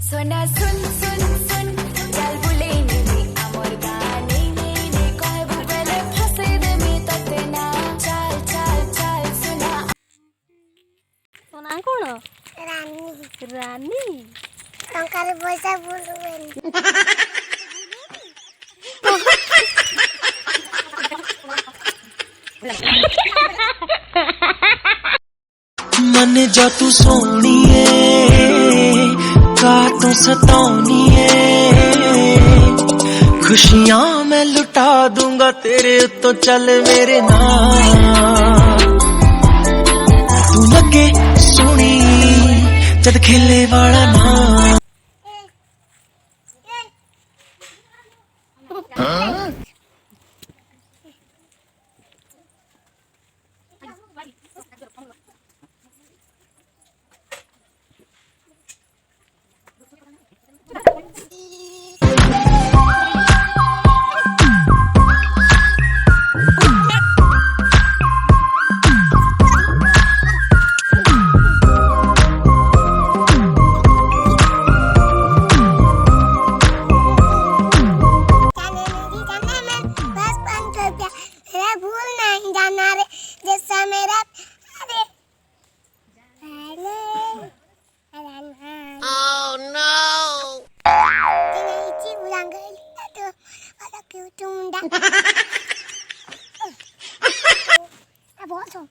सोना सुन सुन सुन चल बुलेने में अमर गाने ने कहे भूगले फंसे दे में ततना चल चल चल सुना सोना कौन रानी रानी टंकार पैसा बोलुवेन मन जो तू सोनी है का तू सतानी है खुशियां मैं लुटा दूंगा तेरे तो चल मेरे नाल तू लगे सोनी जद खेले वाला ना भूल नहीं जाना रे जैसा मेरा अरे Oh no! Ini ulang kali tu ada kucing dah. Apa tu?